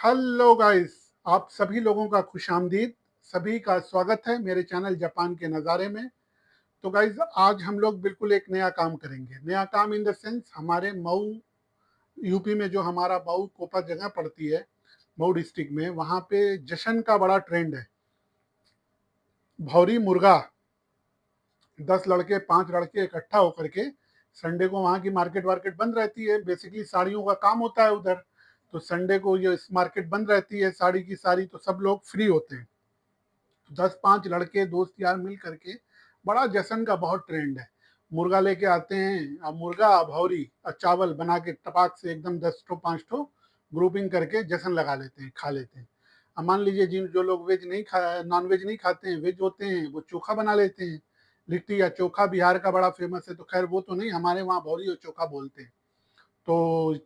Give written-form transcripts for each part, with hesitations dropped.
Hello guys, आप सभी लोगों का खुशामदीद। सभी का स्वागत है मेरे चैनल जापान के नज़ारे में। तो गाइस, आज हम लोग बिल्कुल एक नया काम करेंगे। नया काम इन द सेंस, हमारे मऊ यूपी में जो हमारा मऊ कोपा जगह पड़ती है, मऊ डिस्ट्रिक्ट में, वहाँ पे जश्न का बड़ा ट्रेंड है। भौरी मुर्गा 10 लड़के 5 लड़के इकट्ठा होकर के संडे को, वहाँ की मार्केट वार्केट बंद रहती है, बेसिकली साड़ियों का काम होता है उधर। तो संडे को ये मार्केट बंद रहती है साड़ी की सारी, तो सब लोग फ्री होते हैं। 10 5 लड़के दोस्त यार मिल करके बड़ा जश्न का बहुत ट्रेंड है। मुर्गा लेके आते हैं, अब मुर्गा भौरी और चावल बना के टपाक से एकदम 10 ठो 5 ठो ग्रुपिंग करके जश्न लगा लेते हैं, खा लेते हैं। अब मान लीजिए जिन जो लोग वेज नहीं खा नॉन वेज नहीं खाते हैं, वेज होते हैं, वो चोखा बना लेते हैं। लिट्टी या चोखा बिहार का बड़ा फेमस है, तो खैर वो तो नहीं, हमारे वहाँ भौरी और चोखा बोलते हैं। तो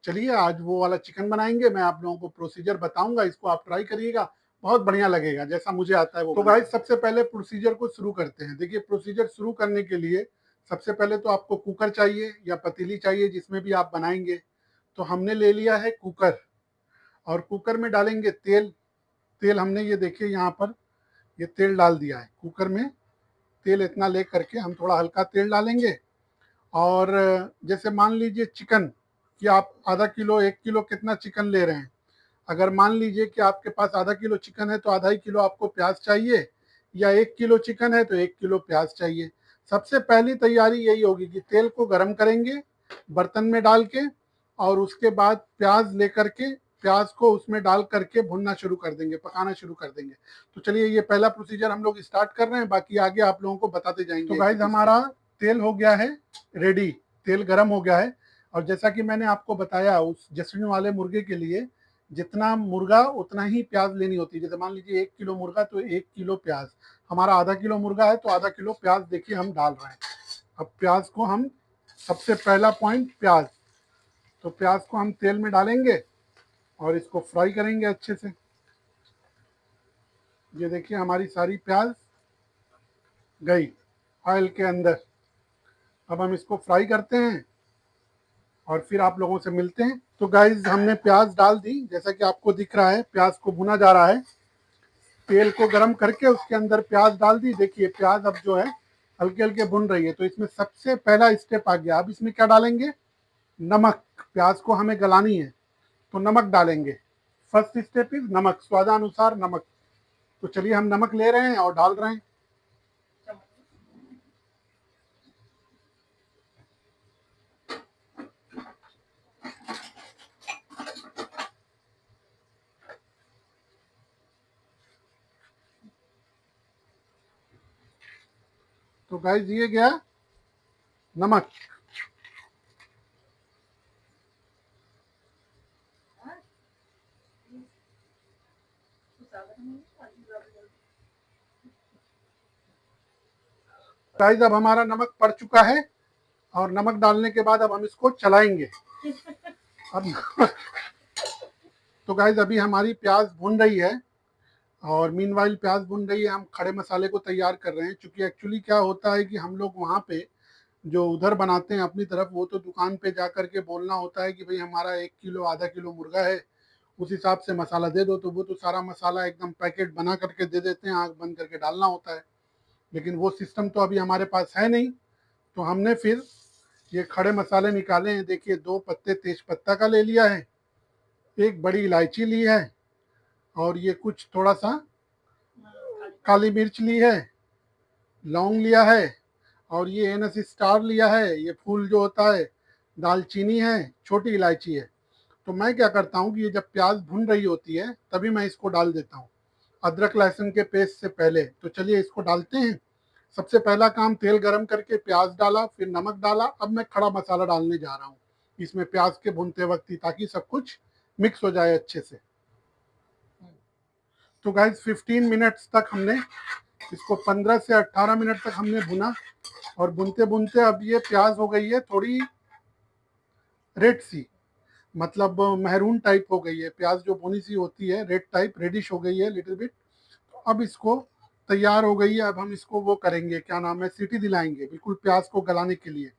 चलिए आज वो वाला चिकन बनाएंगे। मैं आप लोगों को प्रोसीजर बताऊंगा, इसको आप ट्राई करिएगा, बहुत बढ़िया लगेगा जैसा मुझे आता है वो। तो गाइस, सबसे पहले प्रोसीजर को शुरू करते हैं। देखिए, प्रोसीजर शुरू करने के लिए सबसे पहले तो आपको कुकर चाहिए या पतीली चाहिए, जिसमें भी आप बनाएंगे। तो हमने ले लिया है कुकर, और कुकर में डालेंगे तेल। तेल हमने, ये देखिए यहाँ पर, ये तेल डाल दिया है कुकर में। तेल इतना ले करके हम थोड़ा हल्का तेल डालेंगे। और जैसे मान लीजिए चिकन, कि आप आधा किलो 1 किलो कितना चिकन ले रहे हैं। अगर मान लीजिए कि आपके पास आधा किलो चिकन है, तो आधा ही किलो आपको प्याज चाहिए, या 1 किलो चिकन है तो 1 किलो प्याज चाहिए। सबसे पहली तैयारी यही होगी कि तेल को गर्म करेंगे बर्तन में डाल के, और उसके बाद प्याज लेकर के, प्याज को उसमें डाल करके भुनना शुरू कर देंगे, पकाना शुरू कर देंगे। तो चलिए, ये पहला प्रोसीजर हम लोग स्टार्ट कर रहे हैं, बाकी आगे आप लोगों को बताते जाएंगे। तो गाइज, हमारा तेल हो गया है रेडी, तेल गर्म हो गया है। और जैसा कि मैंने आपको बताया, उस जश्न वाले मुर्गे के लिए जितना मुर्गा उतना ही प्याज लेनी होती है। जैसे मान लीजिए 1 किलो मुर्गा तो 1 किलो प्याज। हमारा आधा किलो मुर्गा है तो आधा किलो प्याज देखिए हम डाल रहे हैं। अब प्याज को हम, सबसे पहला पॉइंट प्याज, तो प्याज को हम तेल में डालेंगे और इसको फ्राई करेंगे अच्छे से। ये देखिए हमारी सारी प्याज गई ऑयल के अंदर। अब हम इसको फ्राई करते हैं और फिर आप लोगों से मिलते हैं। तो गाइज, हमने प्याज डाल दी, जैसा कि आपको दिख रहा है प्याज को भुना जा रहा है। तेल को गरम करके उसके अंदर प्याज डाल दी। देखिए प्याज अब जो है हल्के हल्के भुन रही है। तो इसमें सबसे पहला स्टेप आ गया। अब इसमें क्या डालेंगे? नमक। प्याज को हमें गलानी है तो नमक डालेंगे। फर्स्ट स्टेप इज नमक, स्वादानुसार नमक। तो चलिए, हम नमक ले रहे हैं और डाल रहे हैं। तो गाइस, ये गया नमक। गाइस, अब हमारा नमक पड़ चुका है, और नमक डालने के बाद अब हम इसको चलाएंगे। अब तो गाइस, अभी हमारी प्याज भुन रही है, और मीनवाइल प्याज भुन रही है, हम खड़े मसाले को तैयार कर रहे हैं। क्योंकि एक्चुअली क्या होता है कि हम लोग वहाँ पे जो उधर बनाते हैं अपनी तरफ, वो तो दुकान पे जा करके बोलना होता है कि भाई हमारा 1 किलो आधा किलो मुर्गा है, उस हिसाब से मसाला दे दो। तो वो तो सारा मसाला एकदम पैकेट बना करके दे देते हैं, आँख बंद करके डालना होता है। लेकिन वो सिस्टम तो अभी हमारे पास है नहीं। तो हमने फिर ये खड़े मसाले निकाले हैं। देखिए, 2 पत्ते तेज पत्ता का ले लिया है, एक बड़ी इलायची ली है, और ये कुछ थोड़ा सा काली मिर्च ली है, लौंग लिया है, और ये एनस स्टार लिया है, ये फूल जो होता है, दालचीनी है, छोटी इलायची है। तो मैं क्या करता हूँ कि ये जब प्याज भुन रही होती है तभी मैं इसको डाल देता हूँ, अदरक लहसुन के पेस्ट से पहले। तो चलिए, इसको डालते हैं। सबसे पहला काम, तेल गरम करके प्याज डाला, फिर नमक डाला। अब मैं खड़ा मसाला डालने जा रहा हूँ इसमें प्याज के भुनते वक्त ही, ताकि सब कुछ मिक्स हो जाए अच्छे से। तो गाइज, 15 मिनट्स तक हमने इसको, 15 से 18 मिनट तक हमने भुना। और भुनते भुनते अब ये प्याज हो गई है थोड़ी रेड सी, मतलब महरून टाइप हो गई है। प्याज जो भुनी सी होती है, रेड टाइप, रेडिश हो गई है लिटिल बिट। तो अब इसको, तैयार हो गई है। अब हम इसको वो करेंगे, क्या नाम है, सीटी दिलाएंगे बिल्कुल प्याज को गलाने के लिए।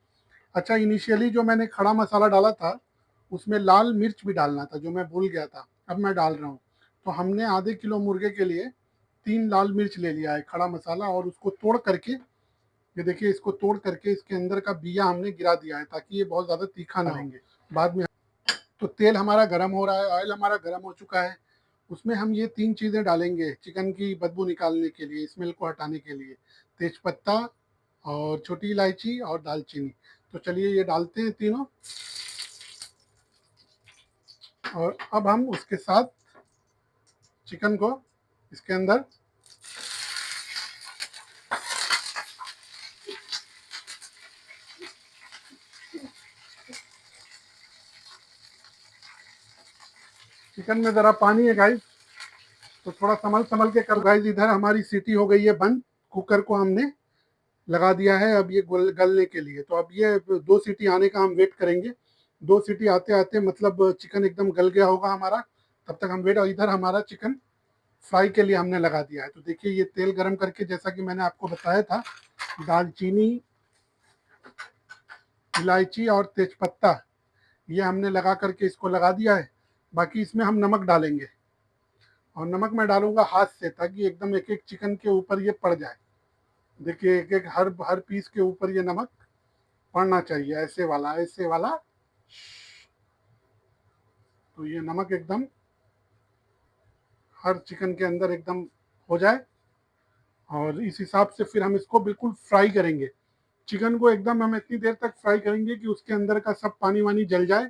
अच्छा, इनिशियली जो मैंने खड़ा मसाला डाला था उसमें लाल मिर्च भी डालना था, जो मैं भूल गया था, अब मैं डाल रहा हूँ। तो हमने आधे किलो मुर्गे के लिए 3 लाल मिर्च ले लिया है खड़ा मसाला, और उसको तोड़ करके, ये देखिए, इसको तोड़ करके इसके अंदर का बिया हमने गिरा दिया है ताकि ये बहुत ज़्यादा तीखा ना हो बाद में। तो तेल हमारा गर्म हो रहा है, ऑयल हमारा गर्म हो चुका है। उसमें हम ये 3 चीज़ें डालेंगे चिकन की बदबू निकालने के लिए, स्मेल को हटाने के लिए, तेजपत्ता और छोटी इलायची और दालचीनी। तो चलिए ये डालते हैं तीनों, और अब हम उसके साथ चिकन को इसके अंदर चिकन में ज़रा पानी है गाइस, तो थोड़ा संभल संभल के कर। गाइस इधर हमारी सीटी हो गई है बंद, कुकर को हमने लगा दिया है अब ये गलने के लिए। तो अब ये 2 सीटी आने का हम वेट करेंगे। 2 सीटी आते आते मतलब चिकन एकदम गल गया होगा हमारा, तब तक हम वेट। और इधर हमारा चिकन फ्राई के लिए हमने लगा दिया है। तो देखिए ये तेल गरम करके, जैसा कि मैंने आपको बताया था, दालचीनी, इलायची और तेजपत्ता ये हमने लगा करके इसको लगा दिया है। बाकी इसमें हम नमक डालेंगे, और नमक मैं डालूंगा हाथ से ताकि एकदम एक एक चिकन के ऊपर ये पड़ जाए। देखिए एक एक हर हर पीस के ऊपर ये नमक पड़ना चाहिए, ऐसे वाला ऐसे वाला। तो ये नमक एकदम हर चिकन के अंदर एकदम हो जाए, और इस हिसाब से फिर हम इसको बिल्कुल फ्राई करेंगे। चिकन को एकदम हम इतनी देर तक फ्राई करेंगे कि उसके अंदर का सब पानी वानी जल जाए,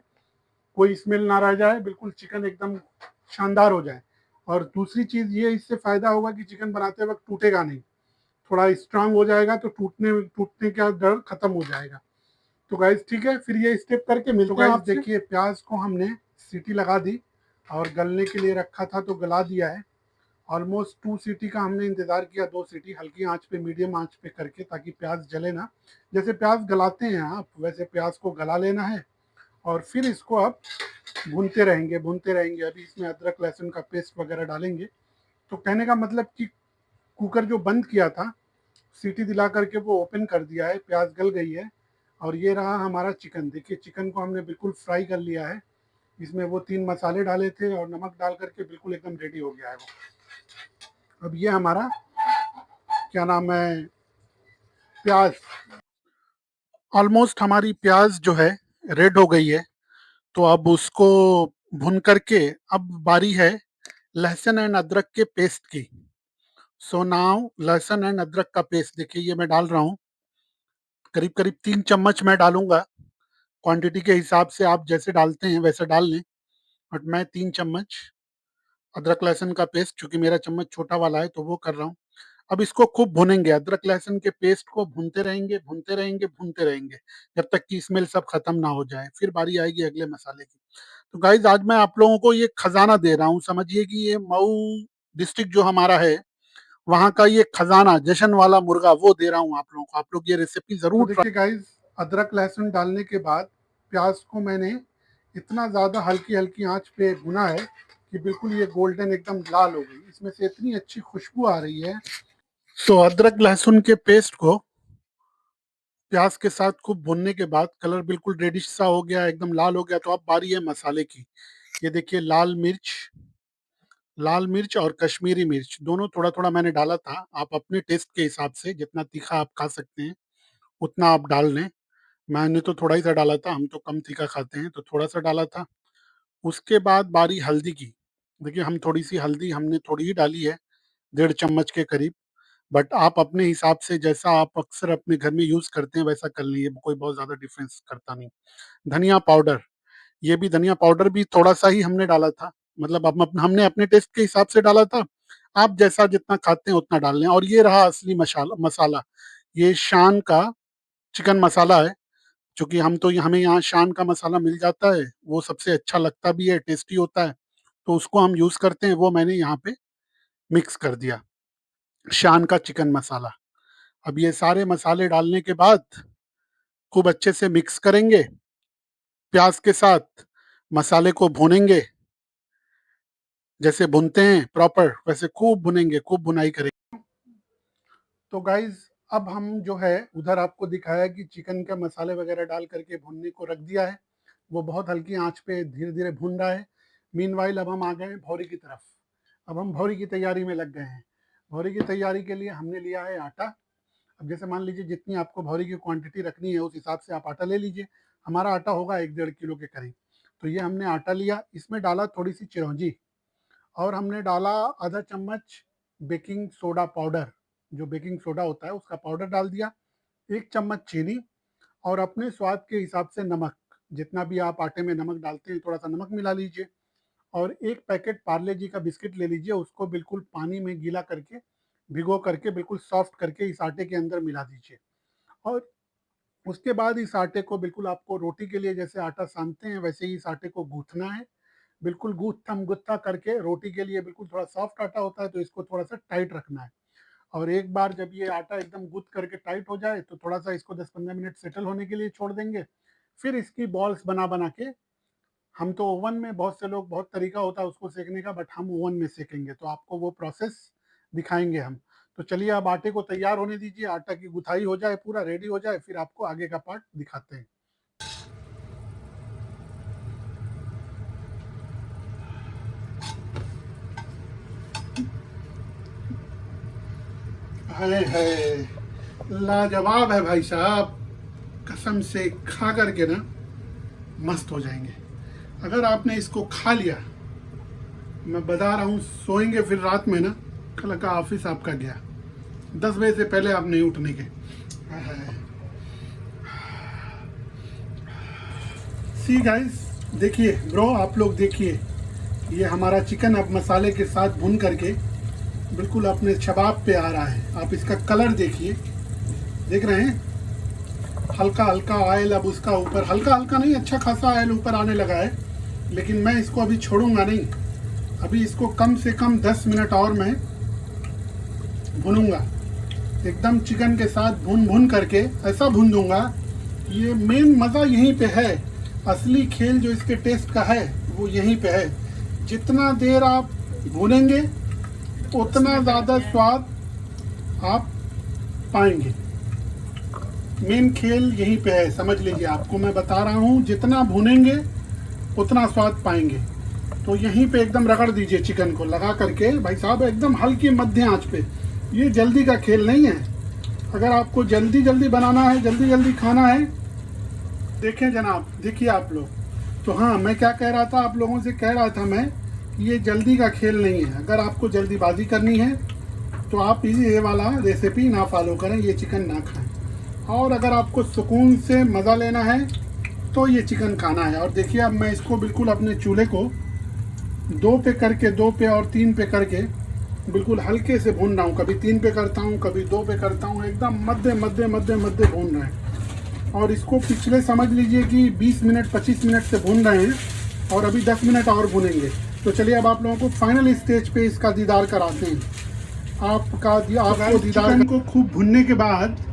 कोई स्मेल ना रह जाए, बिल्कुल चिकन एकदम शानदार हो जाए। और दूसरी चीज़ ये, इससे फ़ायदा होगा कि चिकन बनाते वक्त टूटेगा नहीं, थोड़ा स्ट्रांग हो जाएगा, तो टूटने का डर खत्म हो जाएगा। तो गाइस ठीक है, फिर ये स्टेप करके मिलते हैं आपसे। देखिए प्याज को हमने सीटी लगा दी और गलने के लिए रखा था, तो गला दिया है। ऑलमोस्ट 2 सीटी का हमने इंतज़ार किया, 2 सीटी हल्की आंच पे, मीडियम आंच पे करके, ताकि प्याज जले ना। जैसे प्याज गलाते हैं आप, वैसे प्याज को गला लेना है, और फिर इसको आप भूनते रहेंगे। अभी इसमें अदरक लहसुन का पेस्ट वगैरह डालेंगे। तो कहने का मतलब कि कुकर जो बंद किया था, सीटी दिला करके वो ओपन कर दिया है, प्याज गल गई है, और ये रहा हमारा चिकन। देखिए चिकन को हमने बिल्कुल फ्राई कर लिया है, इसमें वो 3 मसाले डाले थे और नमक डाल करके बिल्कुल एकदम रेडी हो गया है वो। अब ये हमारा क्या नाम है, प्याज, ऑलमोस्ट हमारी प्याज जो है रेड हो गई है। तो अब उसको भून करके, अब बारी है लहसुन एंड अदरक के पेस्ट की। सो नाउ लहसुन एंड अदरक का पेस्ट देखिए ये मैं डाल रहा हूँ, करीब करीब 3 चम्मच मैं डालूंगा। क्वांटिटी के हिसाब से आप जैसे डालते हैं वैसे डाल लें, बट मैं 3 चम्मच अदरक लहसुन का पेस्ट, चूंकि मेरा चम्मच छोटा वाला है तो वो कर रहा हूँ। अब इसको खूब भुनेंगे, अदरक लहसुन के पेस्ट को भूनते रहेंगे, भूनते रहेंगे, भूनते रहेंगे, जब तक कि स्मेल सब खत्म ना हो जाए। फिर बारी आएगी अगले मसाले की। तो गाइज आज मैं आप लोगों को ये खजाना दे रहा हूँ, समझिए कि ये मऊ डिस्ट्रिक्ट जो हमारा है, वहाँ का ये खजाना, जश्न वाला मुर्गा, वो दे रहा हूँ आप लोगों को। आप लोग ये रेसिपी जरूर। तो देखिए गाइज, अदरक लहसुन डालने के बाद प्याज को मैंने इतना ज़्यादा हल्की हल्की आंच पे भुना है कि बिल्कुल ये गोल्डन एकदम लाल हो गई, इसमें से इतनी अच्छी खुशबू आ रही है। तो अदरक लहसुन के पेस्ट को प्याज के साथ खूब भुनने के बाद कलर बिल्कुल रेडिश सा हो गया, एकदम लाल हो गया। तो अब बारी है मसाले की। ये देखिए लाल मिर्च और कश्मीरी मिर्च दोनों थोड़ा थोड़ा मैंने डाला था। आप अपने टेस्ट के हिसाब से जितना तीखा आप खा सकते हैं उतना आप डाल लें। मैंने तो थोड़ा ही सा डाला था, हम तो कम तीखा खाते हैं, तो थोड़ा सा डाला था। उसके बाद बारी हल्दी की। देखिए हम थोड़ी सी हल्दी हमने थोड़ी ही डाली है, 1.5 चम्मच के करीब। बट आप अपने हिसाब से, जैसा आप अक्सर अपने घर में यूज़ करते हैं वैसा कर लीजिए, कोई बहुत ज़्यादा डिफरेंस करता नहीं। धनिया पाउडर, ये भी धनिया पाउडर भी थोड़ा सा ही हमने डाला था, मतलब हमने अपने टेस्ट के हिसाब से डाला था। आप जैसा जितना खाते हैं उतना डाल लें। और ये रहा असली मसाला, ये शान का चिकन मसाला है। चूंकि हमें यहाँ शान का मसाला मिल जाता है, वो सबसे अच्छा लगता भी है, टेस्टी होता है, तो उसको हम यूज़ करते हैं। वो मैंने यहाँ पे मिक्स कर दिया, शान का चिकन मसाला। अब ये सारे मसाले डालने के बाद खूब अच्छे से मिक्स करेंगे प्याज के साथ, मसाले को भूनेंगे, जैसे भुनते हैं प्रॉपर वैसे खूब भुनेंगे, खूब भुनाई करेंगे। तो गाइज अब हम जो है, उधर आपको दिखाया कि चिकन के मसाले वगैरह डाल करके भुनने को रख दिया है, वो बहुत हल्की आंच पे धीरे धीरे भून रहा है। मीनवाइल अब हम आ गए भौरी की तरफ। अब हम भौरी की तैयारी में लग गए हैं। भौरी की तैयारी के लिए हमने लिया है आटा। अब जैसे मान लीजिए जितनी आपको भौरी की क्वांटिटी रखनी है उस हिसाब से आप आटा ले लीजिए। हमारा आटा होगा 1-1.5 किलो के करीब। तो ये हमने आटा लिया, इसमें डाला थोड़ी सी चिरौंजी और हमने डाला आधा चम्मच बेकिंग सोडा पाउडर, जो बेकिंग सोडा होता है उसका पाउडर डाल दिया, 1 चम्मच चीनी और अपने स्वाद के हिसाब से नमक। जितना भी आप आटे में नमक डालते हैं थोड़ा सा नमक मिला लीजिए। और 1 पैकेट पार्ले जी का बिस्किट ले लीजिए, उसको बिल्कुल पानी में गीला करके भिगो करके बिल्कुल सॉफ्ट करके इस आटे के अंदर मिला दीजिए। और उसके बाद इस आटे को बिल्कुल आपको रोटी के लिए जैसे आटा सानते हैं वैसे ही इस आटे को गूंथना है। बिल्कुल गूंथम गुत्था करके, रोटी के लिए बिल्कुल थोड़ा सॉफ्ट आटा होता है तो इसको थोड़ा सा टाइट रखना है। और एक बार जब ये आटा एकदम गूंथ करके टाइट हो जाए तो थोड़ा सा इसको 10-15 मिनट सेटल होने के लिए छोड़ देंगे। फिर इसकी बॉल्स बना बना के, हम तो ओवन में, बहुत से लोग बहुत तरीका होता है उसको सेकने का, बट हम ओवन में सेकेंगे तो आपको वो प्रोसेस दिखाएंगे हम। तो चलिए अब आटे को तैयार होने दीजिए, आटा की गुथाई हो जाए, पूरा रेडी हो जाए, फिर आपको आगे का पार्ट दिखाते हैं। हाय हाय, लाजवाब है भाई साहब, कसम से खा करके ना मस्त हो जाएंगे। अगर आपने इसको खा लिया, मैं बता रहा हूँ, सोएंगे फिर रात में ना, कल का ऑफिस आपका गया। 10 बजे से पहले आप नहीं उठने के। सी गाइस, देखिए ब्रो, आप लोग देखिए, ये हमारा चिकन अब मसाले के साथ भून करके बिल्कुल अपने शबाब पे आ रहा है। आप इसका कलर देखिए, देख रहे हैं, हल्का हल्का ऑयल अब उसका ऊपर, हल्का हल्का नहीं, अच्छा खासा ऑयल ऊपर आने लगा है। लेकिन मैं इसको अभी छोड़ूंगा नहीं, अभी इसको कम से कम 10 मिनट और मैं भूनूंगा, एकदम चिकन के साथ भून भून करके ऐसा भून दूंगा। ये मेन मज़ा यहीं पे है, असली खेल जो इसके टेस्ट का है वो यहीं पे है। जितना देर आप भूनेंगे उतना ज़्यादा स्वाद आप पाएंगे। मेन खेल यहीं पे है, समझ लीजिए, आपको मैं बता रहा हूँ, जितना भूनेंगे उतना स्वाद पाएंगे। तो यहीं पे एकदम रगड़ दीजिए चिकन को लगा करके भाई साहब, एकदम हल्की मध्य आंच पे। ये जल्दी का खेल नहीं है। अगर आपको जल्दी जल्दी बनाना है, जल्दी जल्दी खाना है, देखें जनाब, देखिए आप लोग। तो हाँ, मैं क्या कह रहा था, आप लोगों से कह रहा था मैं, ये जल्दी का खेल नहीं है। अगर आपको जल्दीबाजी करनी है तो आप ये वाला रेसिपी ना फॉलो करें, ये चिकन ना खाएं। और अगर आपको सुकून से मज़ा लेना है तो ये चिकन खाना है। और देखिए अब मैं इसको बिल्कुल अपने चूल्हे को 2 पे करके, 2 पे और 3 पे करके बिल्कुल हल्के से भून रहा हूँ। कभी 3 पे करता हूँ, कभी 2 पे करता हूँ, एकदम मध्य मध्य मध्य मध्य भून रहे हैं। और इसको पिछले समझ लीजिए कि 20 मिनट 25 मिनट से भून रहे हैं और अभी 10 मिनट और भूनेंगे। तो चलिए अब आप लोगों को फाइनल स्टेज पे इसका दीदार कराते हैं। आपको दीदार को खूब भुनने के बाद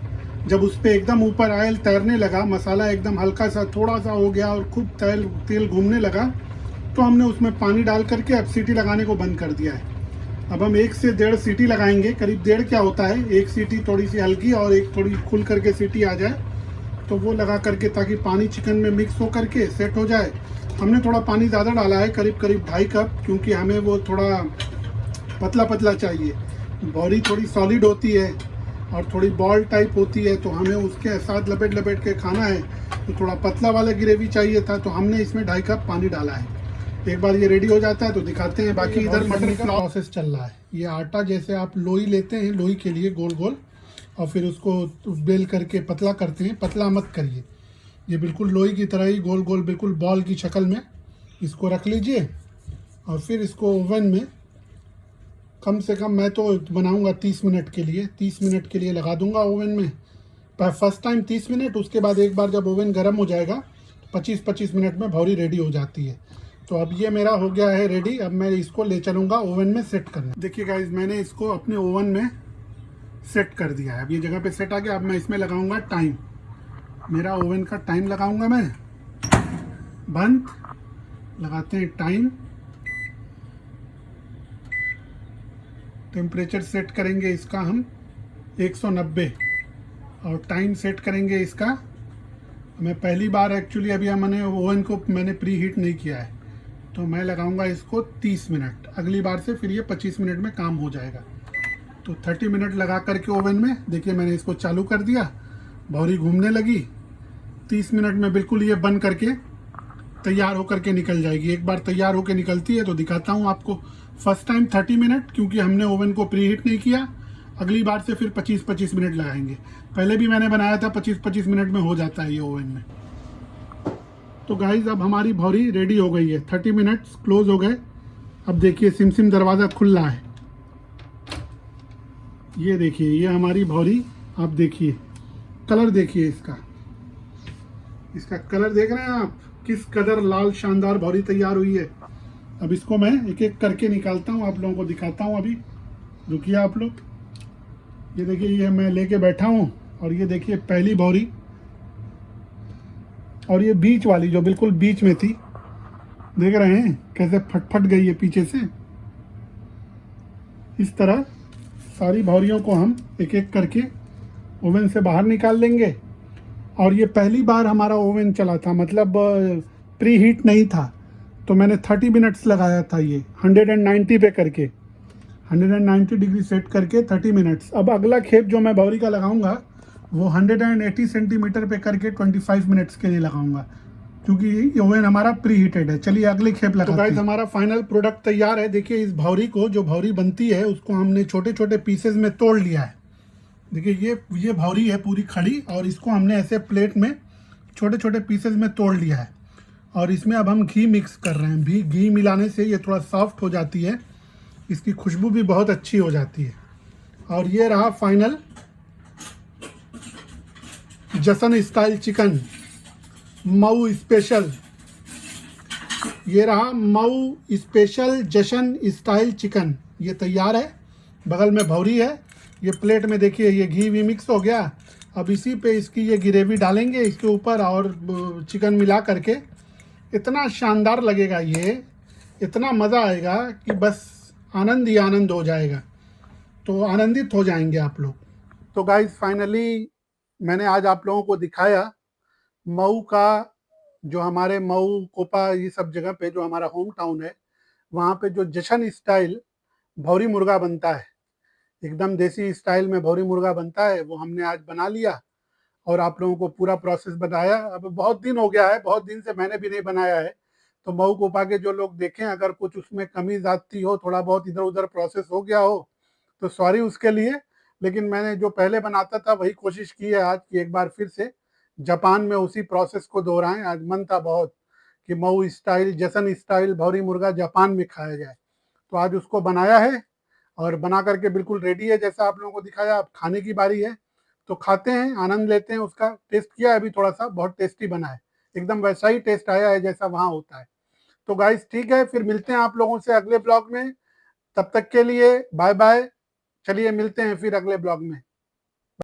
जब उस पर एकदम ऊपर ऑयल तैरने लगा, मसाला एकदम हल्का सा थोड़ा सा हो गया और खूब तेल घूमने लगा, तो हमने उसमें पानी डाल करके अब सीटी लगाने को बंद कर दिया है। अब हम 1 से 1.5 सीटी लगाएंगे, करीब 1.5 क्या होता है, 1 सीटी थोड़ी सी हल्की और एक थोड़ी खुल करके सीटी आ जाए, तो वो लगा करके, ताकि पानी चिकन में मिक्स हो करके सेट हो जाए। हमने थोड़ा पानी ज़्यादा डाला है, करीब 2.5 कप, क्योंकि हमें वो थोड़ा पतला पतला चाहिए। भौरी थोड़ी सॉलिड होती है और थोड़ी बॉल टाइप होती है, तो हमें उसके साथ लपेट लपेट के खाना है, तो थोड़ा पतला वाला ग्रेवी चाहिए था, तो हमने इसमें 2.5 कप पानी डाला है। एक बार ये रेडी हो जाता है तो दिखाते हैं। बाकी इधर मटर का प्रोसेस चल रहा है। ये आटा जैसे आप लोई लेते हैं, लोई के लिए गोल गोल, और फिर उसको बेल करके पतला करते हैं। पतला मत करिए, ये बिल्कुल लोई की तरह ही गोल गोल बिल्कुल बॉल की शक्ल में इसको रख लीजिए। और फिर इसको ओवन में कम से कम, मैं तो बनाऊंगा 30 मिनट के लिए, 30 मिनट के लिए लगा दूंगा ओवन में। फर्स्ट टाइम 30 मिनट, उसके बाद एक बार जब ओवन गर्म हो जाएगा 25-25 मिनट में भौरी रेडी हो जाती है। तो अब ये मेरा हो गया है रेडी। अब मैं इसको ले चलूँगा ओवन में सेट करने। देखिए गाइज, मैंने इसको अपने ओवन में सेट कर दिया है। अब ये जगह पे सेट आ गया। अब मैं इसमें लगाऊंगा टाइम, मेरा ओवन का टाइम लगाऊंगा मैं। बंद, लगाते हैं टाइम, टेम्परेचर सेट करेंगे इसका हम 190 और टाइम सेट करेंगे इसका। मैं पहली बार एक्चुअली, अभी मैंने ओवन को मैंने प्री हीट नहीं किया है, तो मैं लगाऊंगा इसको 30 मिनट। अगली बार से फिर ये 25 मिनट में काम हो जाएगा। तो 30 मिनट लगा करके ओवन में, देखिए मैंने इसको चालू कर दिया, भौरी घूमने लगी। 30 मिनट में बिल्कुल ये बन करके तैयार होकर के निकल जाएगी। एक बार तैयार होकर निकलती है तो दिखाता हूँ आपको। फर्स्ट टाइम 30 मिनट, क्योंकि हमने ओवन को प्री हीट नहीं किया। अगली बार से फिर 25-25 मिनट लगाएंगे। पहले भी मैंने बनाया था, 25-25 मिनट में हो जाता है ये ओवन में। तो गाइज अब हमारी भौरी रेडी हो गई है। 30 मिनट्स क्लोज हो गए। अब देखिए सिम दरवाज़ा खुल रहा है। ये देखिए, ये हमारी भौरी, आप देखिए कलर, देखिए इसका कलर देख रहे हैं आप, किस कदर लाल शानदार भौरी तैयार हुई है। अब इसको मैं एक एक करके निकालता हूँ, आप लोगों को दिखाता हूँ। अभी रुकिए आप लोग। ये देखिए, ये मैं लेके बैठा हूँ और ये देखिए पहली भौरी, और ये बीच वाली जो बिल्कुल बीच में थी, देख रहे हैं कैसे फट गई है पीछे से। इस तरह सारी भौरियों को हम एक एक करके ओवन से बाहर निकाल लेंगे। और ये पहली बार हमारा ओवन चला था, मतलब प्री हीट नहीं था, तो मैंने 30 मिनट्स लगाया था। ये 190 पे करके, 190 डिग्री सेट करके 30 मिनट्स। अब अगला खेप जो मैं भौरी का लगाऊंगा वो 180 सेंटीमीटर पे करके 25 मिनट्स के लिए लगाऊंगा, क्योंकि ओवन हमारा प्री हीटेड है। चलिए अगले खेप लगाते हैं। तो गाइस हमारा फाइनल प्रोडक्ट तैयार है। देखिए इस भौरी को, जो भौरी बनती है उसको हमने छोटे छोटे पीसेज में तोड़ लिया है। देखिए ये भौरी है पूरी खड़ी, और इसको हमने ऐसे प्लेट में छोटे छोटे पीसेज में तोड़ लिया है। और इसमें अब हम घी मिक्स कर रहे हैं। घी मिलाने से ये थोड़ा सॉफ्ट हो जाती है, इसकी खुशबू भी बहुत अच्छी हो जाती है। और ये रहा फाइनल जशन स्टाइल चिकन, मऊ स्पेशल। ये रहा मऊ स्पेशल जशन स्टाइल चिकन, ये तैयार है। बगल में भौरी है। ये प्लेट में देखिए ये घी भी मिक्स हो गया। अब इसी पे इसकी ये ग्रेवी डालेंगे इसके ऊपर, और चिकन मिला करके इतना शानदार लगेगा ये, इतना मज़ा आएगा कि बस आनंद ही आनंद हो जाएगा। तो आनंदित हो जाएंगे आप लोग। तो गाइस फाइनली मैंने आज आप लोगों को दिखाया मऊ का, जो हमारे मऊ, कोपा, ये सब जगह पे जो हमारा होम टाउन है, वहाँ पे जो जशन स्टाइल भौरी मुर्गा बनता है, एकदम देसी स्टाइल में भौरी मुर्गा बनता है, वो हमने आज बना लिया और आप लोगों को पूरा प्रोसेस बताया। अब बहुत दिन हो गया है, बहुत दिन से मैंने भी नहीं बनाया है, तो मऊ कोपा के जो लोग देखें, अगर कुछ उसमें कमी जाती हो, थोड़ा बहुत इधर उधर प्रोसेस हो गया हो, तो सॉरी उसके लिए। लेकिन मैंने जो पहले बनाता था वही कोशिश की है आज की एक बार फिर से जापान में उसी प्रोसेस को दोहराएं। आज मन था बहुत कि मऊ स्टाइल, जसन स्टाइल भौरी मुर्गा जापान में खाया जाए, तो आज उसको बनाया है और बना करके बिल्कुल रेडी है। जैसा आप लोगों को दिखाया, अब खाने की बारी है, तो खाते हैं, आनंद लेते हैं। उसका टेस्ट किया है अभी थोड़ा सा, बहुत टेस्टी बना है, एकदम वैसा ही टेस्ट आया है जैसा वहाँ होता है। तो गाइस ठीक है, फिर मिलते हैं आप लोगों से अगले ब्लॉग में। तब तक के लिए बाय बाय। चलिए मिलते हैं फिर अगले ब्लॉग में।